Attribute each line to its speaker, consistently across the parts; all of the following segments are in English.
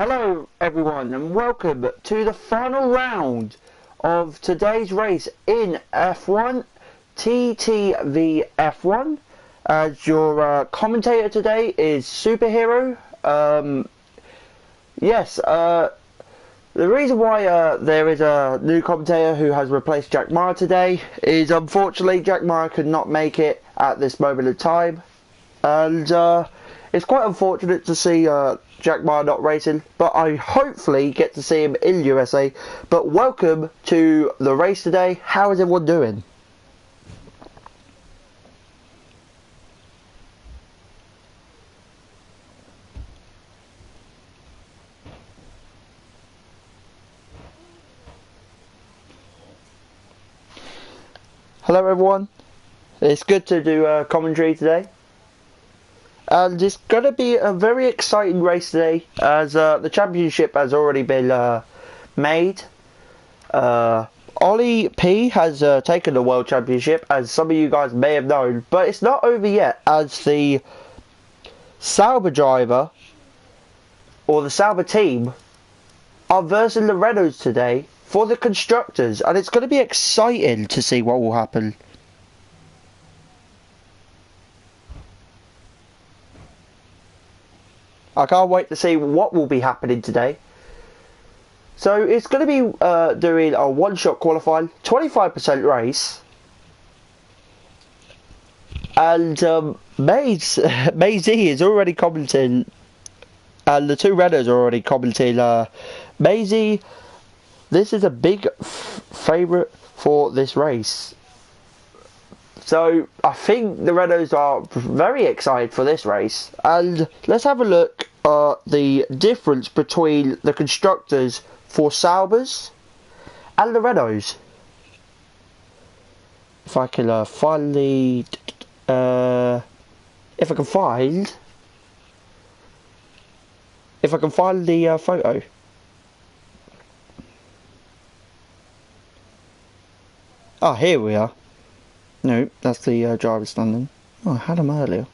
Speaker 1: Hello everyone and welcome to the final round of today's race in F1, TTV F1. As your commentator today is Superhero. The reason why there is a new commentator who has replaced Jack Meyer today is unfortunately Jack Meyer could not make it at this moment in time, and it's quite unfortunate to see Jack Meyer not racing, but I hopefully get to see him in USA. But welcome to the race today. How is everyone doing? Hello everyone, it's good to do commentary today. And it's going to be a very exciting race today, as the championship has already been made. Ollie P has taken the World Championship, as some of you guys may have known, but it's not over yet, as the Sauber driver, or the Sauber team, are versing the Renaults today for the constructors, and it's going to be exciting to see what will happen. I can't wait to see what will be happening today. So it's going to be doing a one-shot qualifying, 25% race. And Maisie is already commenting, and the two Renaults are already commenting, Maisie, this is a big favourite for this race. So I think the Renaults are very excited for this race, and let's have a look at the difference between the constructors for Saubers and the Renaults. If I can find the, if I can find the photo. Ah, here we are. No, that's the driver standing. Oh, I had him earlier.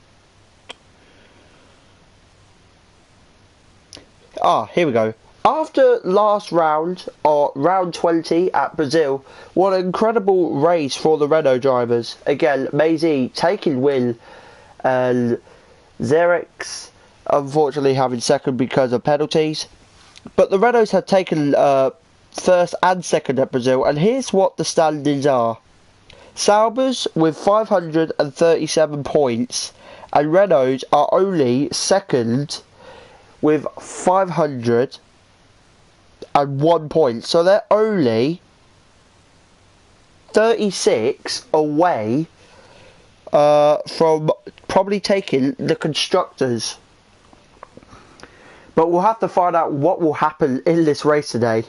Speaker 1: Ah, here we go. After last round, or round 20 at Brazil, what an incredible race for the Renault drivers. Again, Maisie taking win, and Xerix unfortunately having second because of penalties. But the Renaults have taken first and second at Brazil, and here's what the standings are. Saubers with 537 points, and Renaults are only second with 501 points. So they're only 36 away from probably taking the constructors. But we'll have to find out what will happen in this race today.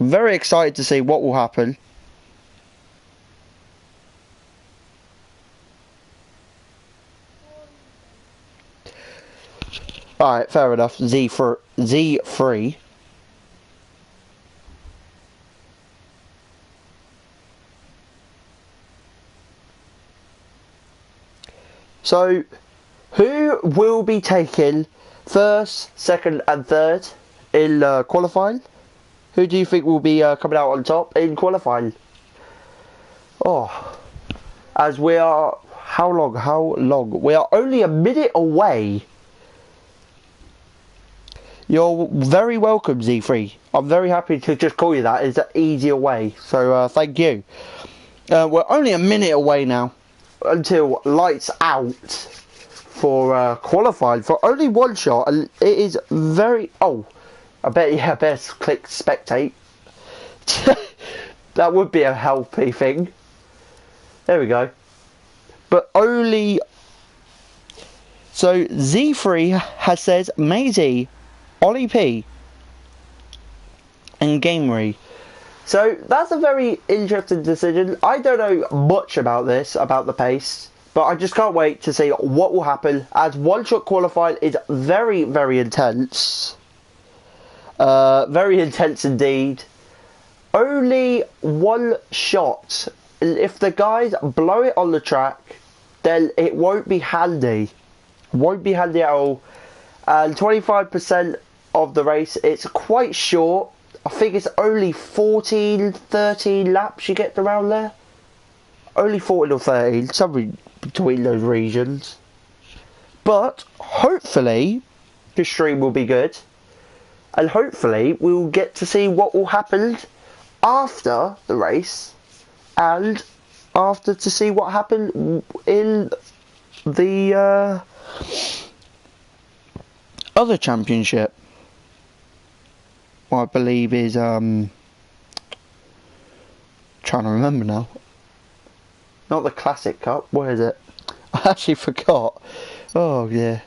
Speaker 1: I'm very excited to see what will happen. Alright, fair enough. Z3. So, who will be taking first, second and third in qualifying? Who do you think will be coming out on top in qualifying? Oh, as we are, how long? We are only a minute away. You're very welcome, Z3. I'm very happy to just call you that. It's an easier way. So thank you. We're only a minute away now until lights out for qualifying for only one shot, and it is very. Oh, I best click spectate. That would be a healthy thing. There we go. But only. So Z3 has said Maisie, Ollie P, and Gamery. So that's a very interesting decision. I don't know much about this, about the pace, but I just can't wait to see what will happen, as one-shot qualifying is very, very intense. Very intense indeed. Only one shot. If the guys blow it on the track, then it won't be handy. won't be handy at all. And 25% of the race, it's quite short. I think it's only 14, 13 laps you get around there. Only 14 or 13, something between those regions. But hopefully the stream will be good. And hopefully we'll get to see what will happen after the race. And after to see what happened in the other championship. I believe is trying to remember now. Not the Classic Cup. Where is it? I actually forgot. Oh yeah.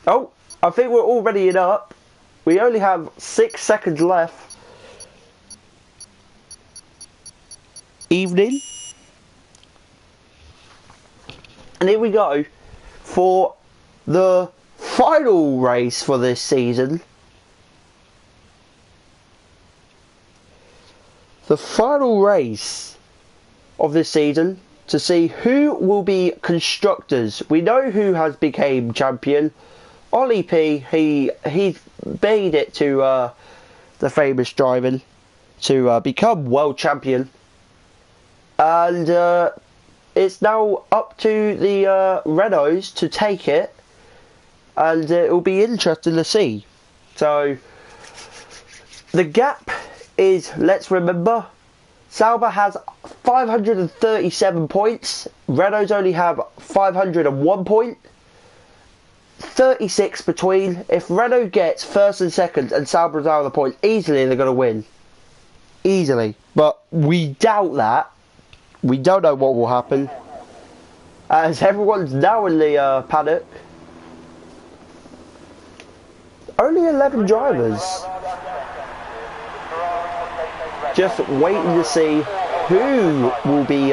Speaker 1: Oh, I think we're already in up. We only have 6 seconds left. Evening. And here we go for the final race for this season. The final race of this season to see who will be constructors. We know who has become champion. Ollie P, he made it to the famous driving to become world champion. And it's now up to the Renaults to take it. And it will be interesting to see. So the gap is, let's remember, Sauber has 537 points, Renaults only have 501 points, 36 between. If Renault gets first and second and Sauber's out of the points, easily they're going to win. Easily. But we doubt that. We don't know what will happen. As everyone's now in the paddock. Only 11 drivers. Just waiting to see who will be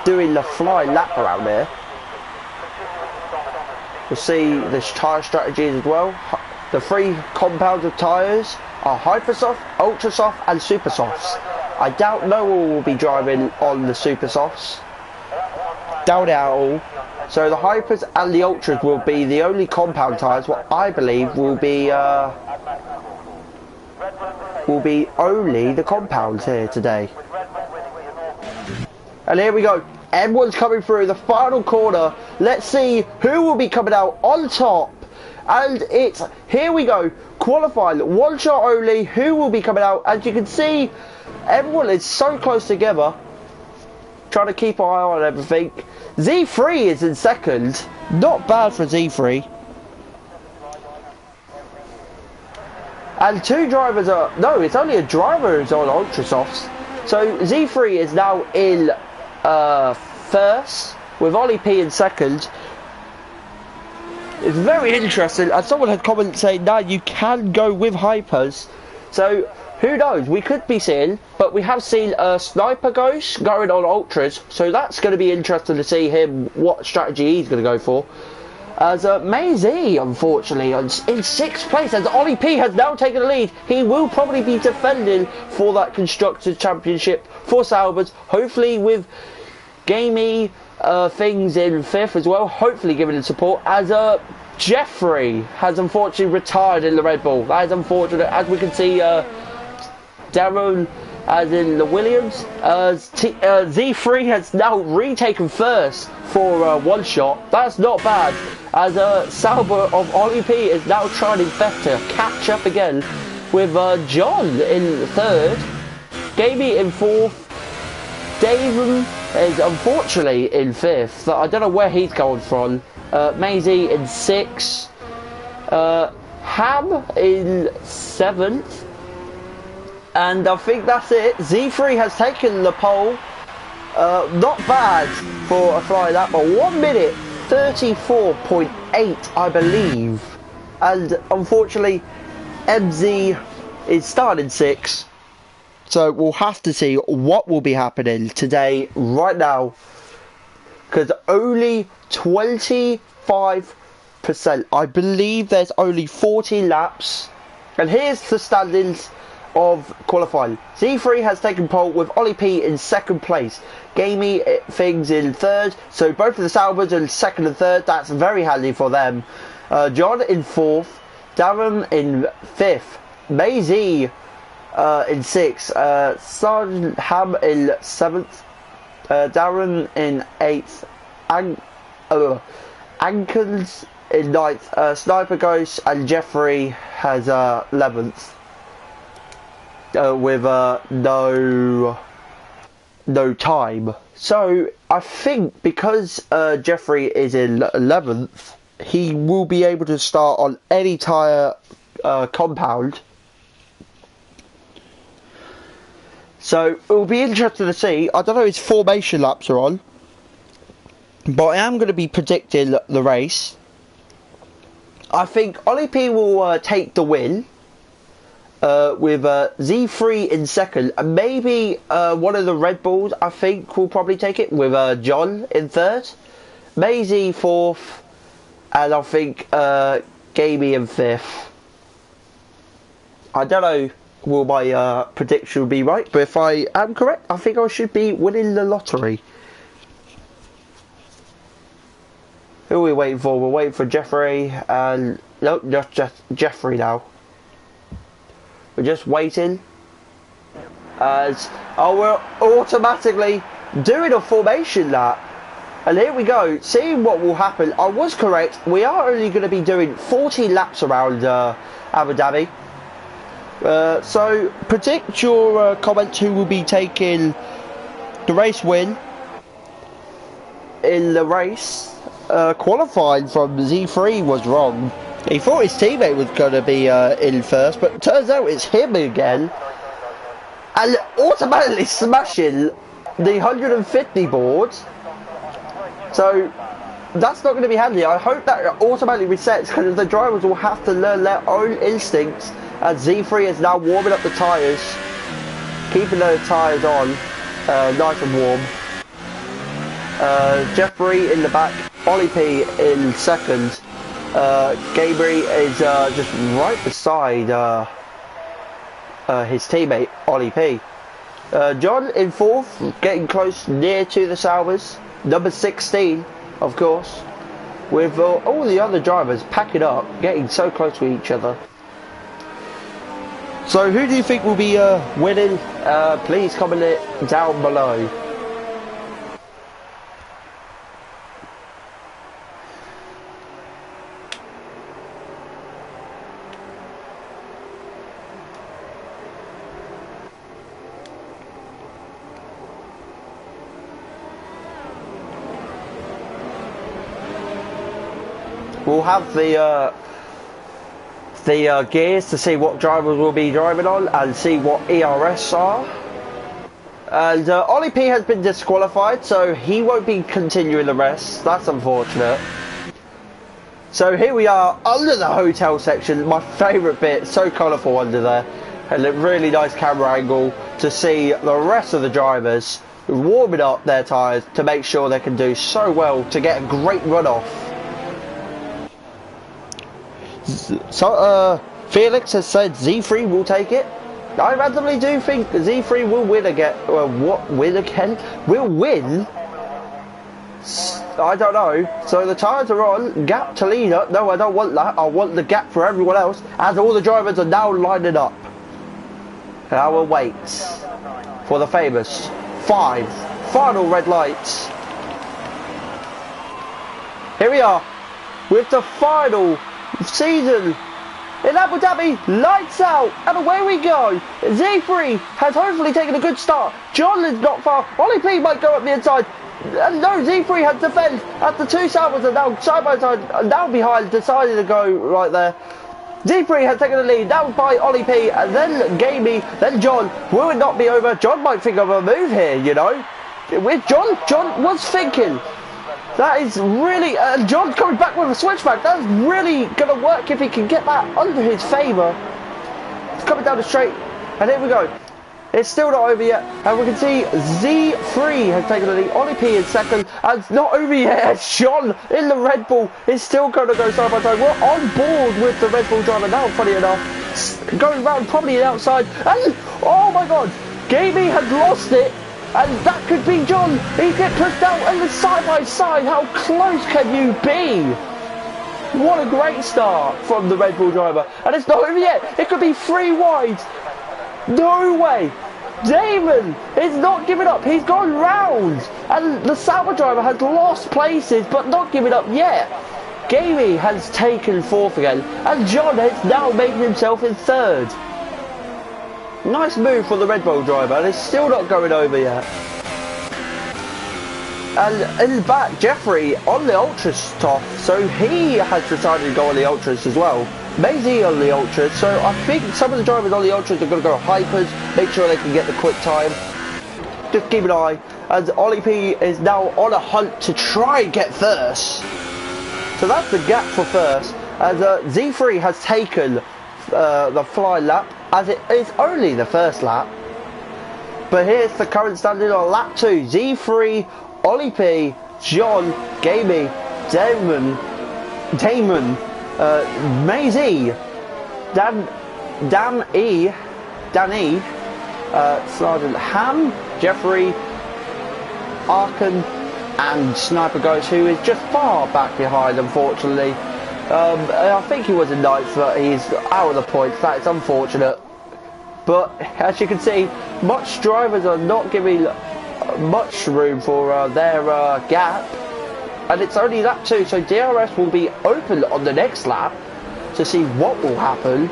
Speaker 1: doing the flying lap around here. We'll see the tyre strategies as well. The 3 compounds of tyres are Hypersoft, Ultrasoft and Supersofts. I doubt no one will be driving on the Supersofts. Doubt it at all. So the Hypers and the Ultras will be the only compound tyres, what I believe will be only the compounds here today. And here we go. Everyone's coming through the final corner. Let's see who will be coming out on top. And it's, here we go, qualifying, 1 shot only. Who will be coming out? As you can see, everyone is so close together. Trying to keep an eye on everything. Z3 is in second. Not bad for Z3. And 2 drivers are, no, it's only a driver who's on Ultrasofts. So Z3 is now in first, with Ollie P in second. It's very interesting, and someone had commented saying, no, you can go with Hypers. So, who knows, we could be seeing, but we have seen a Sniper Ghost going on Ultras, so that's going to be interesting to see him, what strategy he's going to go for. As Maisie, unfortunately, in 6th place, as Ollie P has now taken the lead. He will probably be defending for that Constructors' Championship for Saubers, hopefully with gamey things in 5th as well, hopefully giving him support, as Jeffrey has unfortunately retired in the Red Bull. That is unfortunate, as we can see Darren as in the Williams. Z3 has now retaken first for 1 shot. That's not bad, as Sauber of Ollie P is now trying his best to catch up again with John in 3rd, Gamey in 4th, Dave is unfortunately in 5th. I don't know where he's going from. Maisie in 6th, Ham in 7th, and I think that's it. Z3 has taken the pole. Not bad for a fly lap, but 1 minute 34.8, I believe. And unfortunately, MZ is starting 6th. So we'll have to see what will be happening today, right now. Because only 25%. I believe there's only 40 laps. And here's the standings of qualifying. Z3 has taken pole with Ollie P in second place. Gamey things in third. So both of the Salvers are in second and third. That's very handy for them. John in fourth. Darren in fifth. Maisie in sixth. Sergeant Ham in seventh. Darren in eighth. Ankles in ninth. Sniper Ghost and Jeffrey has 11th. With no time. So I think because Jeffrey is in 11th, he will be able to start on any tyre compound. So it will be interesting to see. I don't know his formation laps are on, but I am going to be predicting the race. I think Ollie P will take the win. With Z3 in second, and maybe one of the Red Bulls, I think, will probably take it, with John in third, Maisie fourth, and I think Gamey in fifth. I don't know will my prediction be right, but if I am correct, I think I should be winning the lottery. Who are we waiting for? We're waiting for Jeffrey, and nope, just Jeffrey now. We're just waiting as we're automatically doing a formation lap, and here we go, seeing what will happen. I was correct, we are only going to be doing 40 laps around Abu Dhabi. So predict your comments who will be taking the race win in the race. Qualifying from Z3 was wrong. He thought his teammate was going to be in first, but it turns out it's him again. And automatically smashing the 150 board. So that's not going to be handy. I hope that automatically resets, because the drivers will have to learn their own instincts, as Z3 is now warming up the tyres. Keeping those tyres on, nice and warm. Jeffrey in the back, Ollie P in second. Gabriel is just right beside his teammate Ollie P. John in fourth, getting close near to the Salvers. Number 16, of course, with all the other drivers packing up, getting so close to each other. So who do you think will be winning? Please comment it down below. We'll have the gears to see what drivers will be driving on and see what ERS are. And Ollie P has been disqualified, so he won't be continuing the rest. That's unfortunate. So here we are under the hotel section, my favourite bit, so colourful under there. And a really nice camera angle to see the rest of the drivers warming up their tyres to make sure they can do so well to get a great run off. So Felix has said Z3 will take it. I randomly do think Z3 will win again. Win again? Will win? I don't know. So the tyres are on. Gap to leader. No, I don't want that. I want the gap for everyone else, as all the drivers are now lining up. And I will wait for the famous 5 final red lights. Here we are with the final season in Abu Dhabi. Lights out, and away we go. Z3 has hopefully taken a good start. John is not far. Ollie P might go up the inside. No, Z3 has defend as the two Salvers are now side by side, now behind, decided to go right there. Z3 has taken the lead, now by Ollie P, and then Gamey, then John. Will it not be over? John might think of a move here, you know. With John was thinking. That is really, John's coming back with a switchback. That's really going to work if he can get that under his favour. It's coming down the straight, and here we go. It's still not over yet, and we can see Z3 has taken the lead. Ollie P in second, and it's not over yet. John in the Red Bull is still going to go side by side. We're on board with the Red Bull driver now, funny enough. going round probably the outside, and oh my god, Gamey had lost it, and that could be John. He gets pushed out, and the side by side. How close can you be? What a great start from the Red Bull driver, and it's not over yet. It could be 3 wide. No way. Damon is not giving up. He's gone round, and the Sauber driver has lost places, but not giving up yet. Gamey has taken 4th again, and John is now making himself in 3rd. Nice move for the Red Bull driver, and it's still not going over yet. And in the back, Jeffrey on the Ultras top, so he has decided to go on the Ultras as well. Maisie on the Ultras, so I think some of the drivers on the Ultras are going to go hypers, make sure they can get the quick time. Just keep an eye, as Ollie P is now on a hunt to try and get first. So that's the gap for first, as Z3 has taken the fly lap, as it is only the first lap. But here's the current standing on lap 2. Z3, Ollie P, John, Gamey, Damon, Maisie, Dan E, Sergeant Ham, Jeffrey, Arkan, and Sniper Ghost, who is just far back behind, unfortunately. I think he was in 9th, but he's out of the points. That is unfortunate. But as you can see, much drivers are not giving much room for their gap, and it's only lap 2, so DRS will be open on the next lap to see what will happen,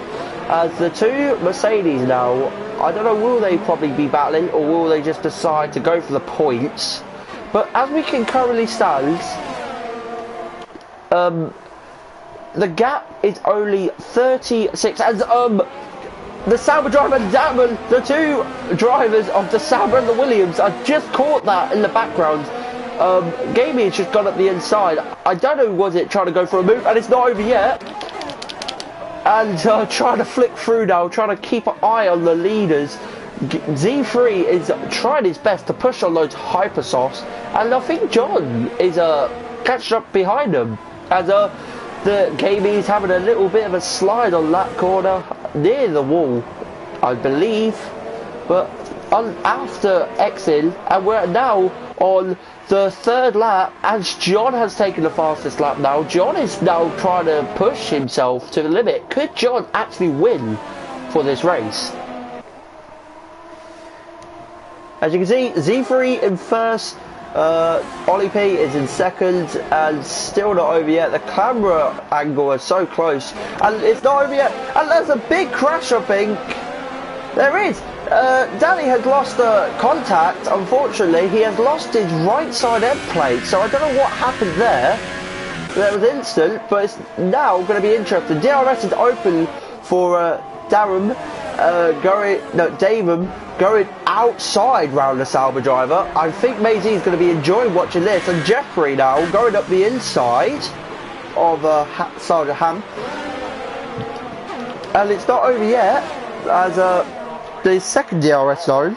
Speaker 1: as the 2 Mercedes now, I don't know, will they probably be battling, or will they just decide to go for the points? But as we can currently stand, the gap is only 36, as the Sauber driver and Damon, the 2 drivers of the Sauber and the Williams, I just caught that in the background. Gamey has just gone up the inside. I don't know, was it trying to go for a move, and it's not over yet. And trying to flick through now, trying to keep an eye on the leaders. Z3 is trying his best to push on those hypersofts, and I think John is catching up behind him, as the Gamey's having a little bit of a slide on that corner near the wall, I believe. But after exit, and we're now on the 3rd lap, as John has taken the fastest lap now. John is now trying to push himself to the limit. Could John actually win for this race? As you can see, Z3 in 1st, Ollie P is in 2nd, and still not over yet. The camera angle is so close, and it's not over yet, and there's a big crash, I think. There is. Danny has lost contact, unfortunately. He has lost his right side end plate, so I don't know what happened there. That was instant, but it's now going to be interesting. DRS is open for Damon going outside round the Sauber driver. I think Maisie is going to be enjoying watching this, and Jeffrey now going up the inside of Sergeant Ham, and it's not over yet, as the 2nd DRS zone,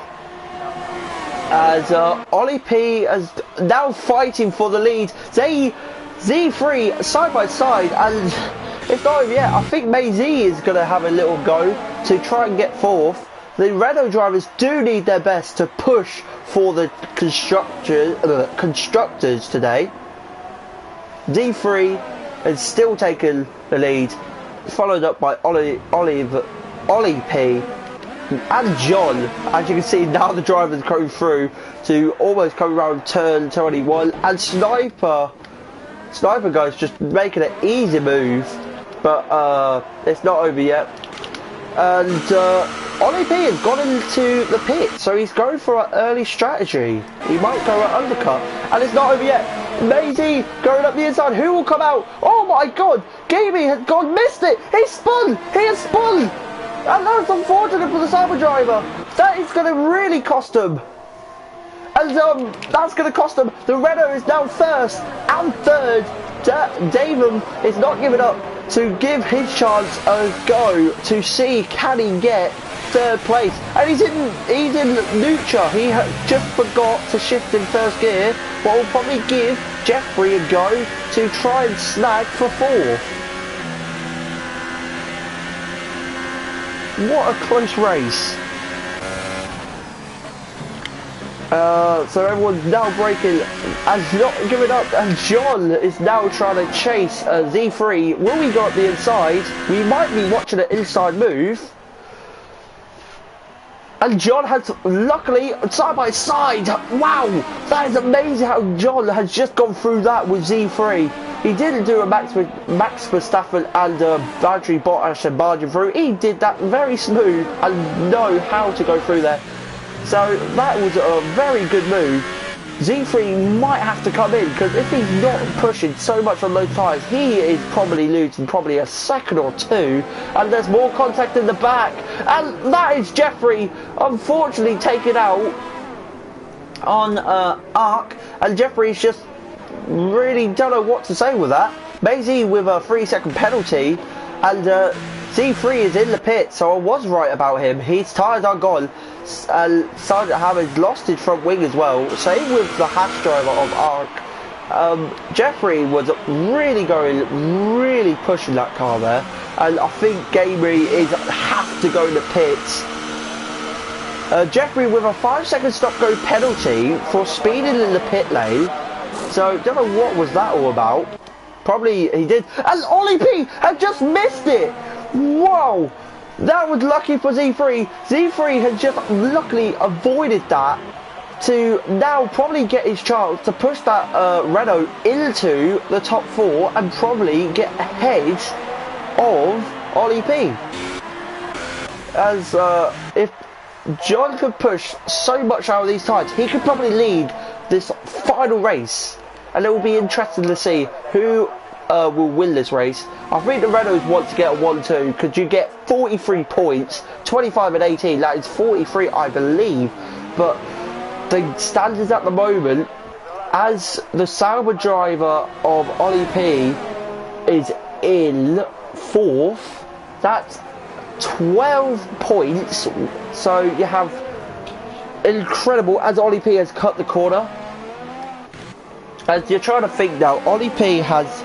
Speaker 1: as Ollie P is now fighting for the lead. Z3 side by side, and it's not over yet. I think Maisie is going to have a little go to try and get 4th. The Renault drivers do need their best to push for the constructors today. D3 is still taking the lead, followed up by Ollie P and John. As you can see, now the drivers go through to almost come around turn 21, and Sniper Guy's just making an easy move, but it's not over yet. And Ollie P has gone into the pit, so he's going for an early strategy. He might go an undercut, and it's not over yet. Maisie going up the inside. Who will come out? Oh my god! Gamey has missed it! He has spun! And that's unfortunate for the Sauber driver. That is going to really cost him. And that's going to cost him. The Renault is now 1st and 3rd. Damon is not giving up to give his chance a go to see can he get 3rd place. And he's in neutral. He just forgot to shift in 1st gear, but will probably give Jeffrey a go to try and snag for 4th. what a close race. So everyone's now braking and not giving up, and John is now trying to chase Z3. Will we go up the inside? We might be watching an inside move. And John has, luckily, side by side. Wow, that is amazing how John has just gone through that with Z3. He didn't do a Max Verstappen and Valtteri Bottas and barging through. He did that very smooth and know how to go through there. So that was a very good move. Z3 might have to come in, because if he's not pushing so much on those tyres, he is probably losing probably a second or two, and there's more contact in the back, and that is Jeffrey unfortunately taken out on Arc, and Jeffrey's just really don't know what to say with that. Maisie with a 3-second penalty, and Z3 is in the pit, so I was right about him. His tyres are gone. Sergeant Hammond's lost his front wing as well. Same with the hash driver of Arc. Jeffrey was really pushing that car there, and I think Gamey have to go in the pits. Jeffrey with a 5-second stop-go penalty for speeding in the pit lane. So don't know what was that all about. Probably he did, and Ollie P had just missed it. Whoa! That was lucky for Z3. Z3 has just luckily avoided that to now probably get his chance to push that Renault into the top 4 and probably get ahead of Ollie P. As if John could push so much out of these tyres, he could probably lead this final race, and it will be interesting to see who will win this race. I think the Renaults want to get a 1-2, because you get 43 points, 25 and 18, that is 43 I believe, but the standards at the moment, as the Sauber driver of Ollie P is in 4th, that's 12 points, so you have incredible, as Ollie P has cut the corner. As you're trying to think now, Ollie P has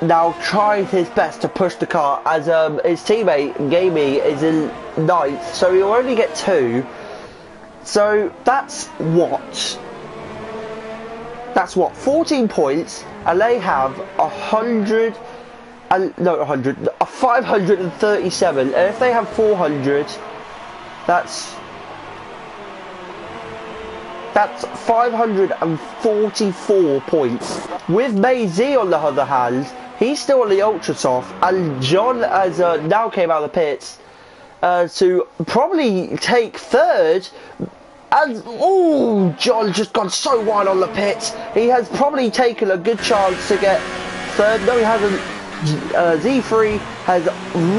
Speaker 1: now tried his best to push the car, as his teammate Gamey is in 9th, so he'll only get 2. So that's what 14 points, and they have 537, and if they have 400, that's 544 points. With Maisie on the other hand, he's still on the ultra soft, and John has now came out of the pits to probably take 3rd. And oh, John just gone so wide on the pits. He has probably taken a good chance to get 3rd. No, he hasn't. Z3 has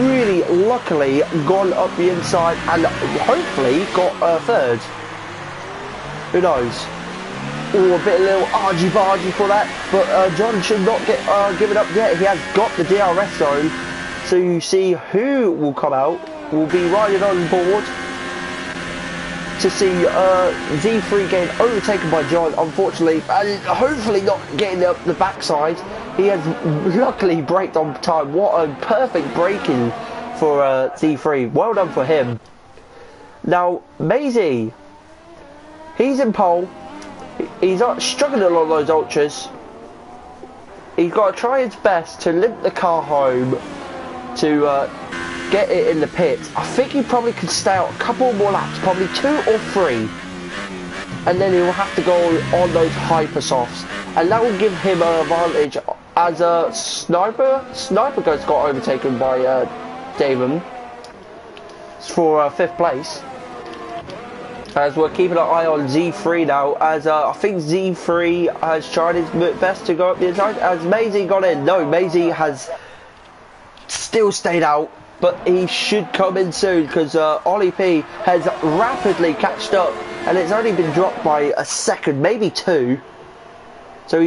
Speaker 1: really luckily gone up the inside and hopefully got 3rd. Who knows? Oh, a little argy-bargy for that, but John should not get given up yet. He has got the DRS zone, so you see who will come out. We'll be riding on board to see Z3 getting overtaken by John, unfortunately, and hopefully not getting up the backside. He has luckily braked on time. What a perfect braking for Z3. Well done for him. Now, Maisie, he's in pole. He's struggling along those ultras. He's got to try his best to limp the car home to get it in the pit. I think he probably could stay out a couple more laps, probably 2 or 3, and then he will have to go on those hyper softs, and that will give him an advantage. As a Sniper got overtaken by Damon for 5th place. As we're keeping an eye on Z3 now, as I think Z3 has tried his best to go up the inside. As Maisie got in? No, Maisie has still stayed out, but he should come in soon, because Ollie P has rapidly catched up, and it's only been dropped by a second, maybe 2. So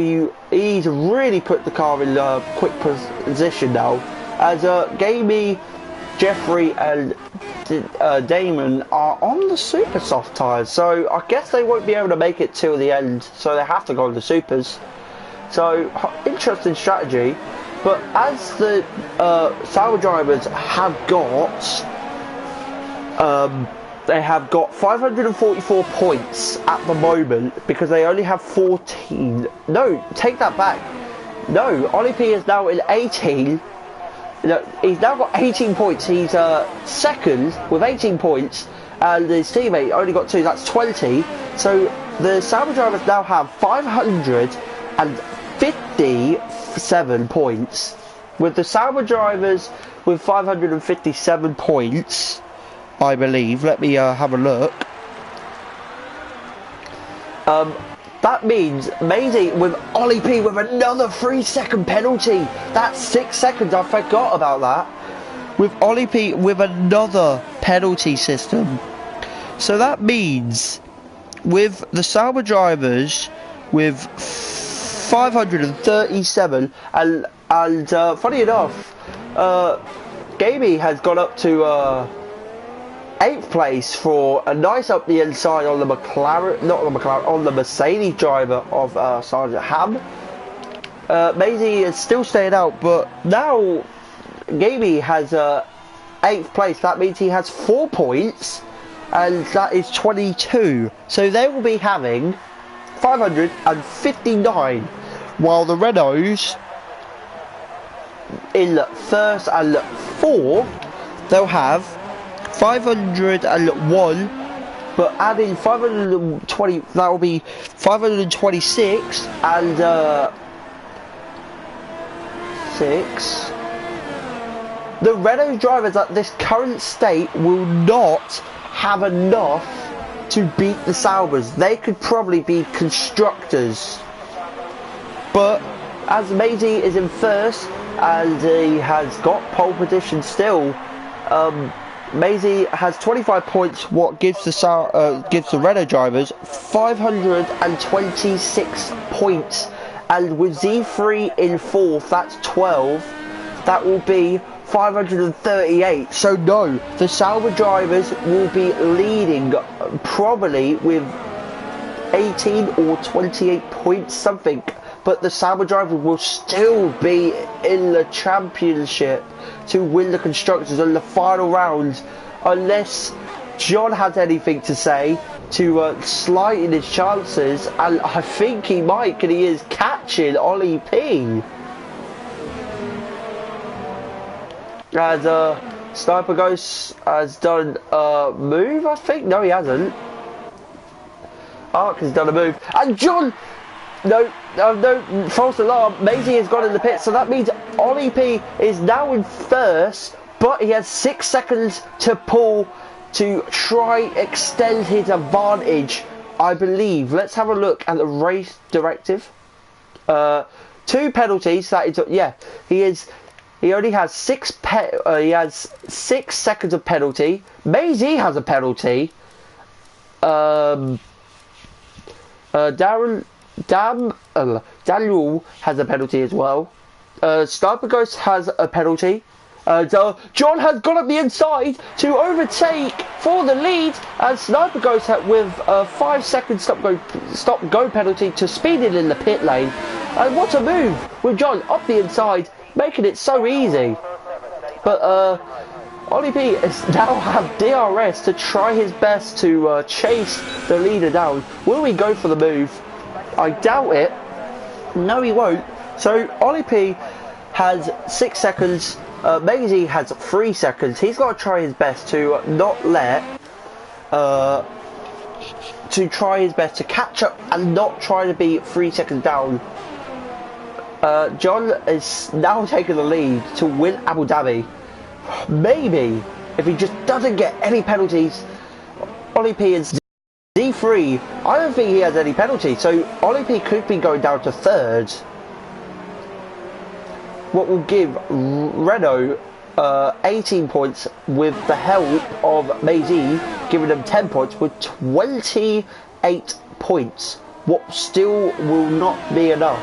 Speaker 1: he's really put the car in quick position now, as Gamey, Jeffrey and Damon are on the super soft tyres, so I guess they won't be able to make it till the end, so they have to go on the supers. So interesting strategy, but as the Sauber drivers have got They have got 544 points at the moment because they only have 14. No, take that back. No, Ollie P is now in 18. No, he's now got 18 points. He's second with 18 points, and his teammate only got 2. That's 20. So the Sauber drivers now have 557 points. With the Sauber drivers with 557 points, I believe. Let me have a look. That means Maisie with Ollie P with another 3-second penalty. That's 6 seconds. I forgot about that. With Ollie P with another penalty system. So that means with the Sauber drivers with 537 and funny enough, Gamey has gone up to 8th place for a nice up the inside on the McLaren, not on the McLaren, on the Mercedes driver of Sergeant Ham. Maisie is still staying out, but now Gamey has 8th place. That means he has 4 points, and that is 22. So they will be having 559, while the Renaults in first and fourth, they'll have 501, but adding 520, that will be 526 and 6. The Renault drivers at this current state will not have enough to beat the Saubers. They could probably be constructors, but as Maisie is in first and he has got pole position still, Maisie has 25 points, what gives the Renault drivers 526 points, and with Z3 in fourth, that's 12, that will be 538. So no, the Sauber drivers will be leading probably with 18 or 28 points, something, but the Sauber driver will still be in the championship to win the constructors in the final round, unless John has anything to say to slighten his chances, and I think he might, and he is catching Ollie P. As Sniper Ghost has done a move, I think. No, he hasn't. Ark has done a move, and John. No, false alarm. Maisie has gone in the pit, so that means Ollie P is now in first, but he has 6 seconds to pull to try extend his advantage, I believe. Let's have a look at the race directive. 2 penalties. That is, yeah, he only has 6 seconds of penalty. Maisie has a penalty. Daniel has a penalty as well. Sniper Ghost has a penalty. John has gone up the inside to overtake for the lead, and Sniper Ghost with a 5 second stop go penalty to speed it in the pit lane. And what a move with John up the inside, making it so easy. But Ollie P is now have DRS to try his best to chase the leader down. Will he go for the move? I doubt it. No, he won't. So Ollie P has 6 seconds. Maisie has 3 seconds. He's got to try his best to not let, to try his best to catch up and not try to be 3 seconds down. John is now taking the lead to win Abu Dhabi. Maybe if he just doesn't get any penalties, Ollie P is D3. I don't think he has any penalties, so Ollie P could be going down to third. What will give Renault 18 points with the help of Maisie, giving them 10 points with 28 points. What still will not be enough,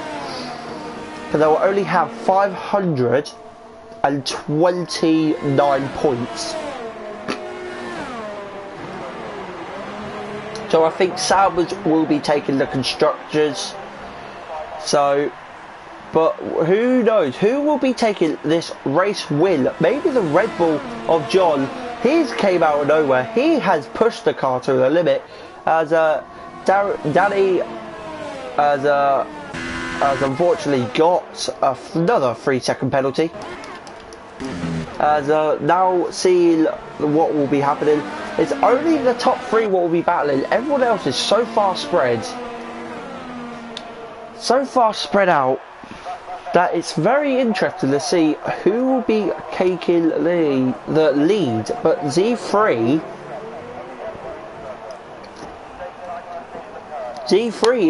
Speaker 1: because they will only have 529 points. So I think Saubers will be taking the constructors. So, but who knows? Who will be taking this race win? Maybe the Red Bull of John. he's came out of nowhere. He has pushed the car to the limit as Danny has unfortunately got another 3-second penalty. As now seeing what will be happening, it's only the top 3 what will be battling. Everyone else is so far spread out that it's very interesting to see who will be taking the lead. But Z3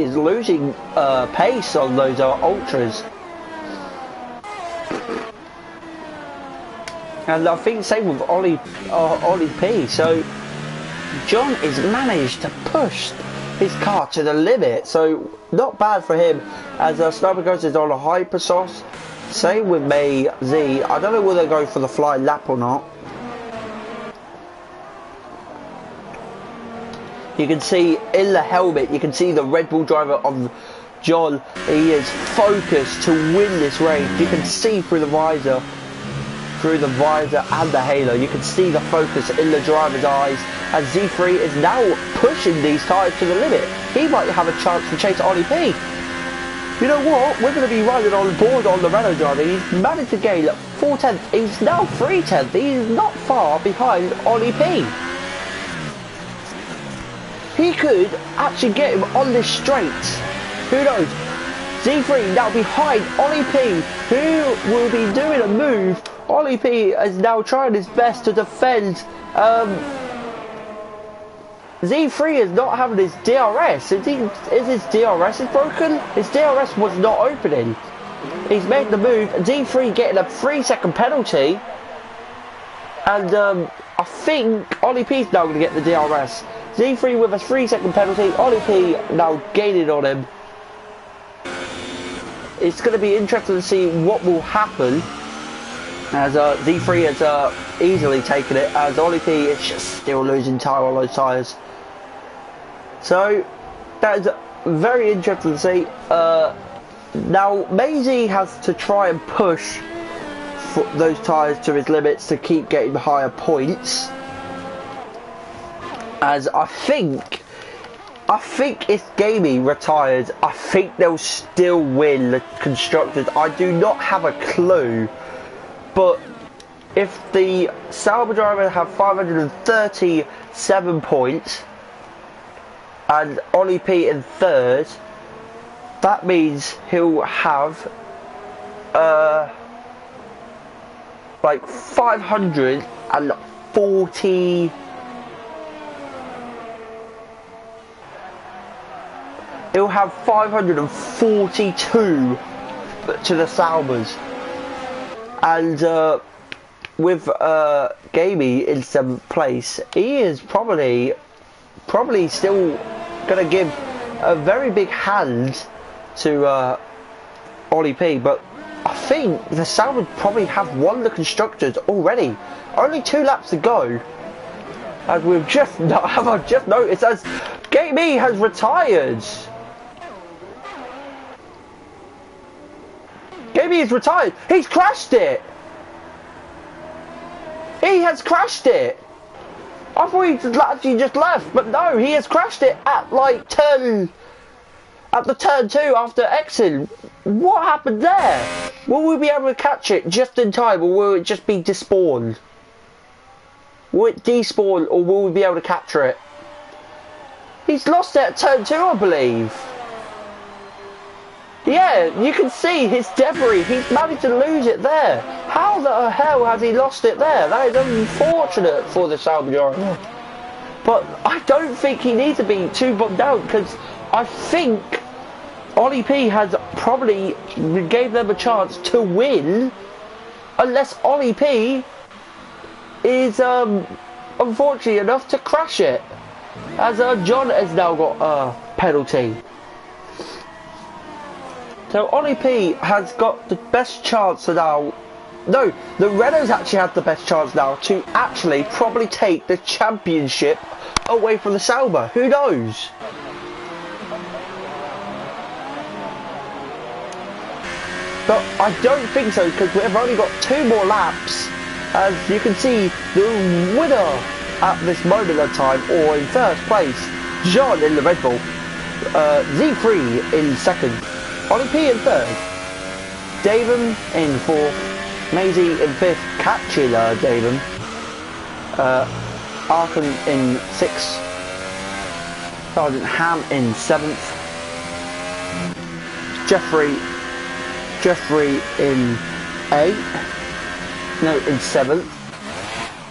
Speaker 1: is losing pace on those ultras. And I think same with Ollie P. So John has managed to push his car to the limit. So not bad for him. As Sniper Ghost is on a hyper sauce. Same with May Z. I don't know whether they go for the flying lap or not. You can see in the helmet, you can see the Red Bull driver of John. He is focused to win this race. You can see through the visor and the halo. You can see the focus in the driver's eyes. And Z3 is now pushing these tyres to the limit. He might have a chance to chase Ollie P. You know what? We're going to be riding on board on the Renault driver. He's managed to gain 4 tenths. He's now 3 tenths. He's not far behind Ollie P. He could actually get him on this straight. Who knows? Z3 now behind Ollie P, who will be doing a move. Ollie P is now trying his best to defend. Z3 is not having his DRS. Is his DRS broken? His DRS was not opening. He's made the move. Z3 getting a 3-second penalty. And I think Ollie P's now going to get the DRS. Z3 with a 3-second penalty. Ollie P now gaining on him. It's going to be interesting to see what will happen. As Z3 has easily taken it. As Ollie P is just still losing time on those tyres. So that is very interesting to see. Now Maisie has to try and push those tyres to his limits to keep getting higher points. As I think if Gamey retires, I think they'll still win the Constructors. I do not have a clue. But if the Sauber driver have 537 points and Ollie P in 3rd, that means he'll have like 540. He'll have 542 to the Saubers. And with Gamey in 7th place, he is probably still going to give a very big hand to Ollie P. But I think the Saubers probably have won the Constructors already. Only 2 laps to go. As we've just noticed, as Gamey has retired. Gamey is retired. He's crashed it. He has crashed it. I thought he actually just left, but no, he has crashed it at like turn 2 after exiting. What happened there? Will we be able to catch it just in time, or will it just be despawned? Will it despawn, or will we be able to capture it? He's lost it at turn 2, I believe. Yeah, you can see his debris. He's managed to lose it there. How the hell has he lost it there? That is unfortunate for the Sauber driver. But I don't think he needs to be too bummed out, because I think Ollie P has probably gave them a chance to win, unless Ollie P is unfortunate enough to crash it. As John has now got a penalty. So Ollie P has got the best chance now. No, the Renaults actually have the best chance now to actually probably take the championship away from the Sauber. Who knows? But I don't think so, because we've only got 2 more laps. As you can see, the winner at this moment of time, or in first place, John in the Red Bull, Z3 in second, Ollie P in third, Davon in fourth, Maisie in fifth, catching Davon, Arkham in sixth, Sergeant Ham in seventh, Jeffrey in in seventh.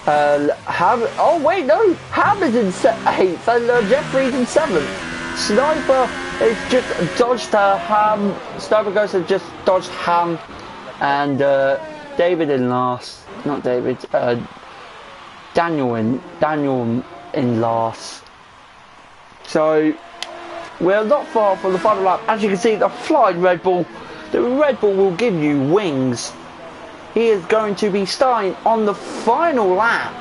Speaker 1: Ham is in eighth, and Jeffrey's in seventh. Sniper is just dodged Ham. Sniper Ghost has just dodged Ham, and David in last. Not David. Daniel in last. So we're not far from the final lap. As you can see, the flying Red Bull. The Red Bull will give you wings. He is going to be starting on the final lap.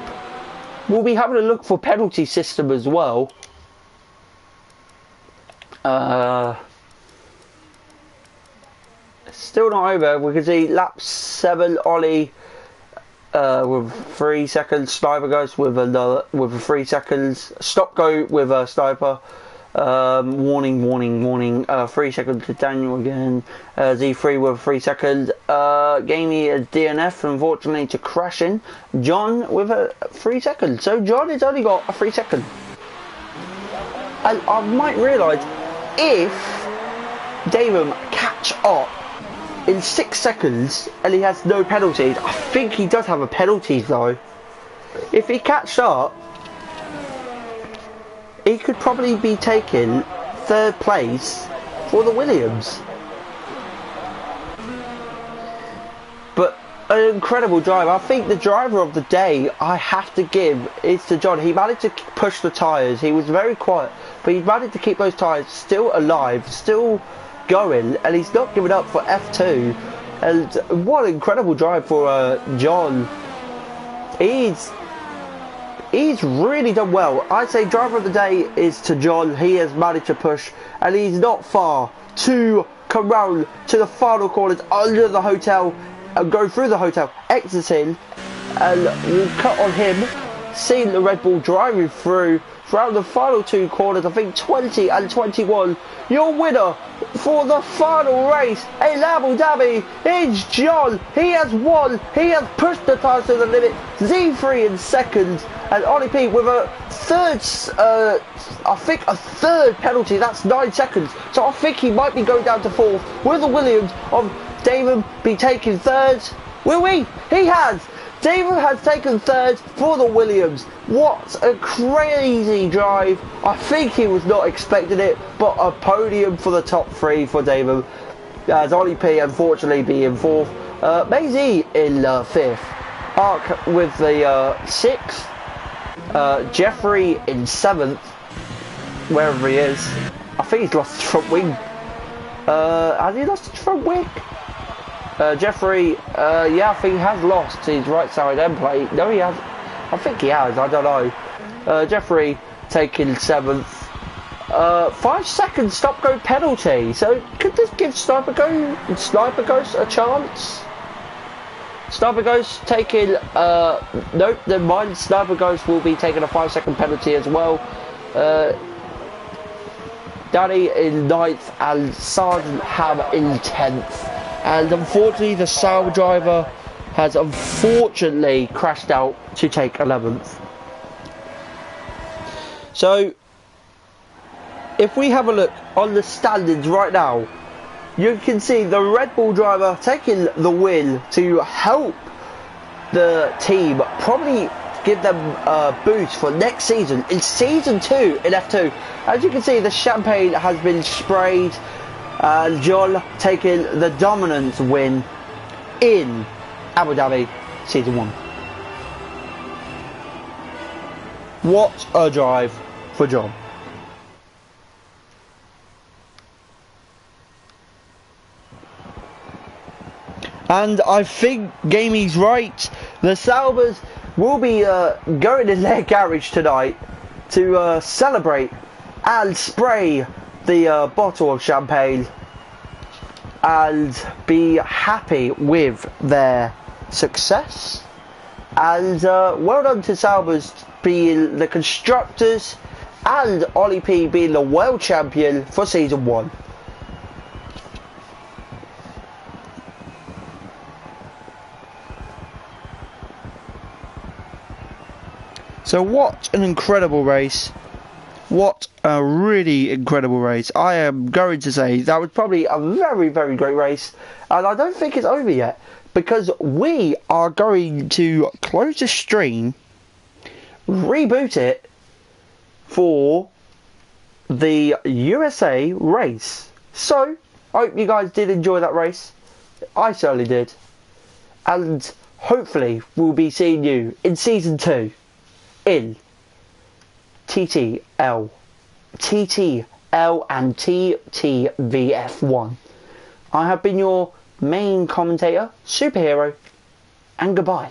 Speaker 1: We'll be having a look for penalty system as well. Still not over. We can see lap 7, Ollie with 3 seconds. Sniper Ghost with 3 seconds. Stop go with a Sniper. Warning. 3 seconds to Daniel again. Z3 with 3 seconds. Gamey DNF, unfortunately, to crashing. John with 3 seconds. So John has only got a 3 second. And I might realise if Damon catch up in 6 seconds and he has no penalties. I think he does have a penalty though. If he catches up, he could probably be taking 3rd place for the Williams. But an incredible drive. I think the driver of the day I have to give is to John. He managed to push the tyres. He was very quiet, but he managed to keep those tyres still alive, still going, and he's not giving up for F2. And what an incredible drive for John. He's really done well. I'd say driver of the day is to John. He has managed to push, and he's not far to come round to the final corners under the hotel and go through the hotel, exiting, and we'll cut on him, seeing the Red Bull driving through the final 2 corners, I think 20 and 21. Your winner for the final race in Abu Dhabi is John. He has won. He has pushed the tyres to the limit. Z3 in second, and Ollie P with a third, I think a 3rd penalty. That's 9 seconds. So I think he might be going down to 4th with the Williams of Damon be taking 3rd. Will we? He has. Damon has taken 3rd for the Williams. What a crazy drive. I think he was not expecting it, but a podium for the top 3 for Damon. As Ollie P unfortunately being 4th. Maisie in 5th. Ark with the 6th. Jeffrey in 7th. Wherever he is. I think he's lost his front wing. Has he lost his front wing? Jeffrey, yeah, I think he has lost his right side end plate. No, he has. I think he has. I don't know. Jeffrey taking 7th. 5 seconds stop go penalty. So could this give Sniper Ghost a chance? Sniper Ghost taking. Nope. Then mine. Sniper Ghost will be taking a 5-second penalty as well. Danny in 9th and Sergeant Ham in 10th. And unfortunately, the Sauer driver has unfortunately crashed out to take 11th. So, if we have a look on the standings right now, you can see the Red Bull driver taking the win to help the team, probably give them a boost for next season, in Season 2 in F2. As you can see, the champagne has been sprayed. John taking the dominant win in Abu Dhabi Season 1. What a drive for John. And I think Gamey's right. The Saubers will be going in their garage tonight to celebrate and spray the bottle of champagne and be happy with their success. And well done to Salvers being the constructors and Ollie P being the world champion for season 1. So what an incredible race. What a really incredible race. I am going to say that was probably a very, very great race. And I don't think it's over yet, because we are going to close the stream, reboot it for the USA race. So, I hope you guys did enjoy that race. I certainly did. And hopefully we'll be seeing you in season 2 in TTL and TTV F1. I have been your main commentator, Superhero, and goodbye.